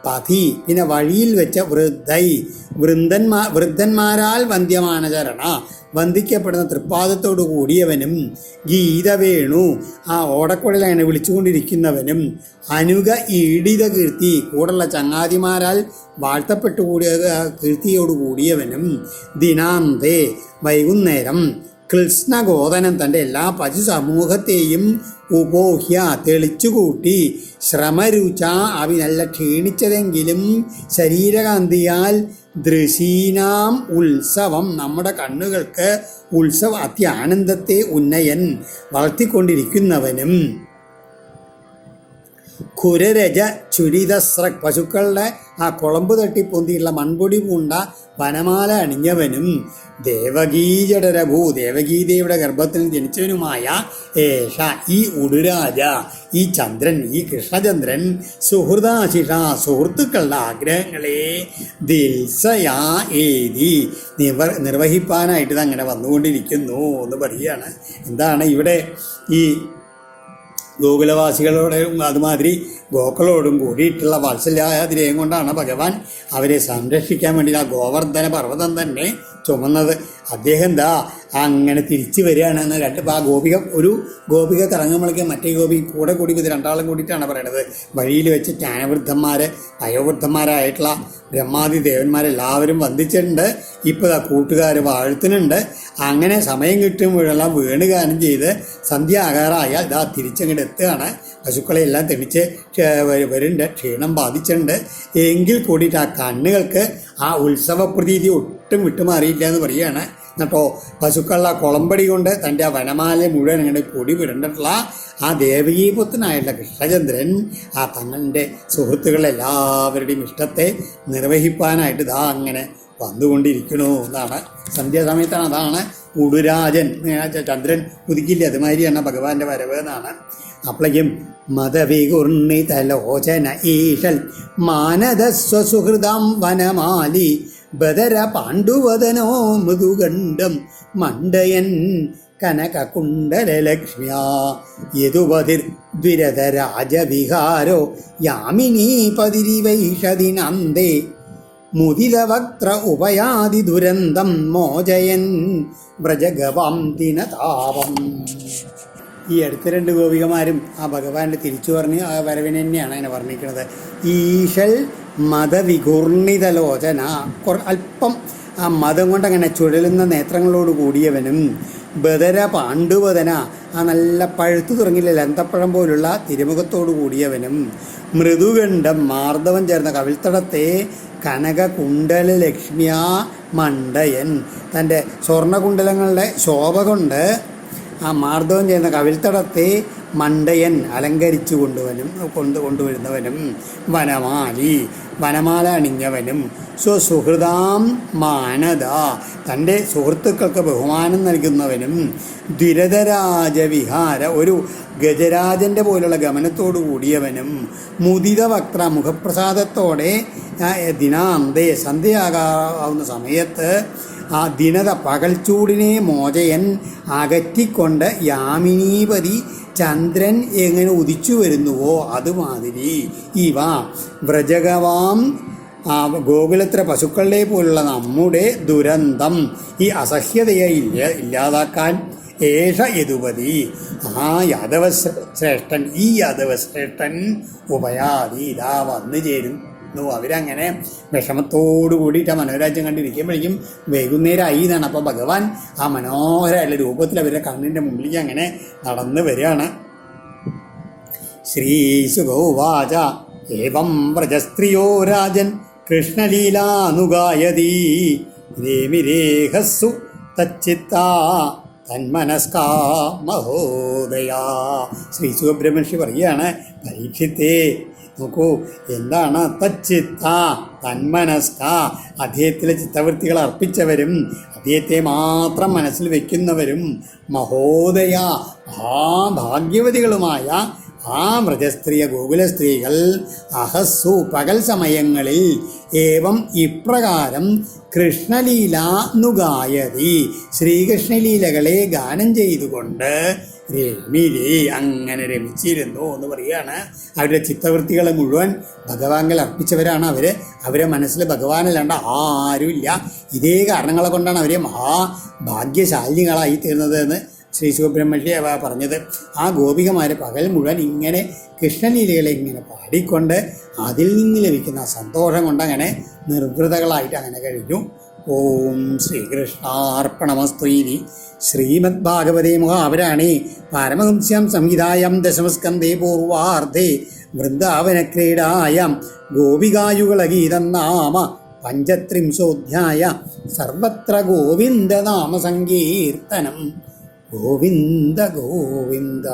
പതി, പിന്നെ വഴിയിൽ വെച്ച വൃദ്ധന്മാരാൽ വന്ധ്യമാനചരണ, വന്ദിക്കപ്പെടുന്ന തൃപ്പാദത്തോടു കൂടിയവനും, ഗീതവേണു, ആ ഓടക്കുഴൽ അങ്ങനെ വിളിച്ചുകൊണ്ടിരിക്കുന്നവനും, അനുഗ ഈഡിത കീർത്തി, കൂടുള്ള ചങ്ങാതിമാരാൽ വാഴ്ത്തപ്പെട്ടു കൂടിയ കീർത്തിയോടു കൂടിയവനും, ദിനാന്തേ, വൈകുന്നേരം, കൃഷ്ണഗോദനം, തൻ്റെ എല്ലാ പശു സമൂഹത്തെയും ഉപോഹ്യ, തെളിച്ചുകൂട്ടി, ശ്രമരുച, അവി നല്ല ക്ഷീണിച്ചതെങ്കിലും ശരീരകാന്തിയാൽ, ദൃശീനാം ഉത്സവം, നമ്മുടെ കണ്ണുകൾക്ക് അത്യാനന്ദത്തെ ഉന്നയൻ, വളർത്തിക്കൊണ്ടിരിക്കുന്നവനും, ഖുരരജ ചുരിതസ്രക്, പശുക്കളുടെ ആ കുളമ്പ് തട്ടിപ്പൊന്തിയുള്ള മൺപൊടി പൂണ്ട വനമാല അണിഞ്ഞവനും, ദേവകീജടരഭൂ, ദേവകീദേവിയുടെ ഗർഭത്തിൽ ജനിച്ചവനുമായ ഏഷ, ഈ ഉടുരാജ, ഈ ചന്ദ്രൻ, ഈ കൃഷ്ണചന്ദ്രൻ, സുഹൃദാശിഷ, സുഹൃത്തുക്കളുടെ ആഗ്രഹങ്ങളെ ദിൽസയാ ഏതി, നിർവഹിപ്പാനായിട്ട് അങ്ങനെ വന്നുകൊണ്ടിരിക്കുന്നു എന്ന് പറയുകയാണ്. എന്താണ് ഇവിടെ ഈ ഗോകുലവാസികളോടും അതുമാതിരി ഗോക്കളോടും കൂടിയിട്ടുള്ള വാത്സല്യാതിരയം കൊണ്ടാണ് ഭഗവാൻ അവരെ സംരക്ഷിക്കാൻ വേണ്ടി ആ ഗോവർദ്ധന പർവ്വതം തന്നെ ചുമന്നത്. അദ്ദേഹം എന്താ അങ്ങനെ തിരിച്ചു വരികയാണെന്ന് കണ്ടപ്പോൾ ആ ഒരു ഗോപിക കറങ്ങുമ്പോഴേക്കും മറ്റേ ഗോപി കൂടെ കൂടി ഇത് രണ്ടാളും കൂടിയിട്ടാണ് പറയണത്. വഴിയിൽ വെച്ച് ജ്ഞാനവൃദ്ധന്മാർ, വയോവൃദ്ധന്മാരായിട്ടുള്ള ബ്രഹ്മാദി ദേവന്മാരെല്ലാവരും വന്ദിച്ചിട്ടുണ്ട്. ഇപ്പോൾ ആ കൂട്ടുകാർ വാഴ്ത്തുന്നുണ്ട്. അങ്ങനെ സമയം കിട്ടുമ്പോഴെല്ലാം വീണ് ഗാനം ചെയ്ത് സന്ധ്യ ആകാറായാൽ ഇതാ തിരിച്ചങ്ങോട്ട് എത്തുകയാണ്. പശുക്കളെ എല്ലാം തെളിച്ച് വരുന്നുണ്ട്, ക്ഷീണം ബാധിച്ചിട്ടുണ്ട്. എങ്കിൽ കൂടിയിട്ട് ആ കണ്ണുകൾക്ക് ആ ഉത്സവപ്രതീതി ഒട്ടും വിട്ടുമാറിയില്ല എന്ന് പറയുകയാണ്. എന്നിട്ടോ പശുക്കളുടെ കുളമ്പടി കൊണ്ട് തൻ്റെ ആ വനമാല മുഴുവൻ അങ്ങനെ പൊടി വിടണ്ടിട്ടുള്ള ആ ദേവകീപുത്രനായിട്ടുള്ള കൃഷ്ണചന്ദ്രൻ ആ തങ്ങളുടെ സുഹൃത്തുക്കളെല്ലാവരുടെയും ഇഷ്ടത്തെ നിർവഹിപ്പാനായിട്ട് ഇതാ അങ്ങനെ വന്നുകൊണ്ടിരിക്കണു എന്നാണ്. സന്ധ്യാസമയത്താണ് അതാണ് ഉടുരാജൻ, ചന്ദ്രൻ ഉദിക്കില്ലേ, അതുമാതിരിയാണ് ഭഗവാന്റെ വരവ് എന്നാണ്. അപ്പോഴേക്കും മതവികുർണിതലോചന ഈശൽ മാനദസ്വസുഹൃദം വനമാലി ബദര പാണ്ഡുവദനോ മൃദുഗണ്ഡം മണ്ഡയൻ കനകകുണ്ടലലക്ഷ്മ്യാ യദുപതിർ ദ്വിരഥരാജവിഹാരോ യാമിനീപതിരിവൈഷദിനന്ദേ മുദിതവക്ത്ര ഉപയാതി ദുരന്തം മോചയൻ വ്രജഗവാം ദിനതാപം. ഈ അടുത്ത രണ്ട് ഗോപികമാരും ആ ഭഗവാന്റെ തിരിച്ചു പറഞ്ഞ് ആ വരവിനെ തന്നെയാണ് അതിനെ വർണ്ണിക്കുന്നത്. ഈശൽ മതവികുർണിതലോചന, അല്പം ആ മതം കൊണ്ടങ്ങനെ ചുഴലുന്ന നേത്രങ്ങളോട് കൂടിയവനും, ബദര പാണ്ഡുവദന, ആ നല്ല പഴുത്തു തുടങ്ങിയില്ല ലന്തപ്പഴം പോലുള്ള തിരുമുഖത്തോടു കൂടിയവനും, മൃദുഗണ്ഡം മാർദ്ദവം ചേർന്ന കവിൾത്തടത്തെ കനകകുണ്ടല ലക്ഷ്മ്യാ മണ്ഡയൻ, തൻ്റെ സ്വർണ്ണകുണ്ടലങ്ങളുടെ ശോഭ കൊണ്ട് ആ മാർദ്ദവം ചെയ്യുന്ന കവിൾത്തടത്തെ മണ്ഡയൻ അലങ്കരിച്ചു കൊണ്ടുവരുന്നവനും, വനമാലി വനമാല അണിഞ്ഞവനും, സ്വസുഹൃതാം മാനദ തൻ്റെ സുഹൃത്തുക്കൾക്ക് ബഹുമാനം നൽകുന്നവനും, ദ്വിരഥരാജവിഹാര ഒരു ഗജരാജൻ്റെ പോലുള്ള ഗമനത്തോടു കൂടിയവനും, മുദിതവക്ത്ര മുഖപ്രസാദത്തോടെ ദിനാന്തേ സന്ധ്യയാകാവുന്ന സമയത്ത് ആ ദിനത പകൽച്ചൂടിനെ മോചയൻ അകറ്റിക്കൊണ്ട് യാമിനീപതി ചന്ദ്രൻ എങ്ങനെ ഉദിച്ചു വരുന്നുവോ അതുമാതിരി ഇവ വ്രജഗവാം ഗോകുലത്തിലെ പശുക്കളെ പോലുള്ള നമ്മുടെ ദുരന്തം, ഈ അസഹ്യതയെ ഇല്ലാതാക്കാൻ ഏഷ യദുപതി ആ യാദവശ്രേഷ്ഠൻ, ഈ യാദവശ്രേഷ്ഠൻ ഉപയാതി ഇതാ വന്നു ചേരും. അവരങ്ങനെ വിഷമത്തോടു കൂടിയിട്ട് ആ മനോരാജ്യം കണ്ടിരിക്കുമ്പോഴേക്കും വൈകുന്നേരമായി എന്നാണ്. അപ്പോൾ ഭഗവാൻ ആ മനോഹരമായുള്ള രൂപത്തിൽ അവരുടെ കണ്ണിൻ്റെ മുമ്പിലേക്ക് അങ്ങനെ നടന്നു വരികയാണ്. ശ്രീശുഗോവാച ഏവം വ്രജസ്ത്രിയോ രാജൻ കൃഷ്ണലീലാനുഗായതീ രേമിരേഹസ്സു തച്ചിത്താ തന്മനസ്കാ മഹോദയാ. ശ്രീ സുബ്രഹ്മണ്യ പറയുകയാണ്, പരീക്ഷിത്തേ നോക്കൂ, എന്താണ് തച്ചിത്ത തന്മനസ്ക, അദ്ദേഹത്തിലെ ചിത്തവൃത്തികൾ അർപ്പിച്ചവരും അദ്ദേഹത്തെ മാത്രം മനസ്സിൽ വയ്ക്കുന്നവരും, മഹോദയ ഭാഗ്യവതികളുമായ ആ വ്രജസ്ത്രീയ ഗോകുല സ്ത്രീകൾ അഹസ്സു പകൽ സമയങ്ങളിൽ ഏവം ഇപ്രകാരം കൃഷ്ണലീലാനുഗായതി ശ്രീകൃഷ്ണലീലകളെ ഗാനം ചെയ്തുകൊണ്ട് രമിലേ അങ്ങനെ രമിച്ചിരുന്നു എന്ന് പറയുകയാണ്. അവരുടെ ചിത്തവൃത്തികളെ മുഴുവൻ ഭഗവാനിൽ അർപ്പിച്ചവരാണ് അവരെ മനസ്സിൽ ഭഗവാനല്ലാണ്ട് ആരുമില്ല. ഇതേ കാരണങ്ങളെ കൊണ്ടാണ് അവരെ മഹാഭാഗ്യശാലിനികളായി തീർന്നത് എന്ന് ശ്രീ സുബ്രഹ്മണ്യ പറഞ്ഞത്. ആ ഗോപികമാർ പകൽ മുഴുവൻ ഇങ്ങനെ കൃഷ്ണലീലകളെ ഇങ്ങനെ പാടിക്കൊണ്ട് അതിൽ നിന്ന് ലഭിക്കുന്ന സന്തോഷം കൊണ്ട് അങ്ങനെ നിർവൃതകളായിട്ട് അങ്ങനെ കഴിഞ്ഞു. ഓം ശ്രീകൃഷ്ണാർപ്പണമസ്തു. ഇനി ശ്രീമദ് ഭാഗവതേ മഹാപുരാണേ പാരമഹംസ്യാം സംഹിതായാം ദശമസ്കന്ധേ പൂർവാർദ്ധേ വൃന്ദാവനക്രീഡായാം ഗോപികായുഗളഗീതം നാമ പഞ്ചത്രിംശോധ്യായ സർവത്ര ഗോവിന്ദനാമ സങ്കീർത്തനം. ഗോവിന്ദ ഗോവിന്ദ.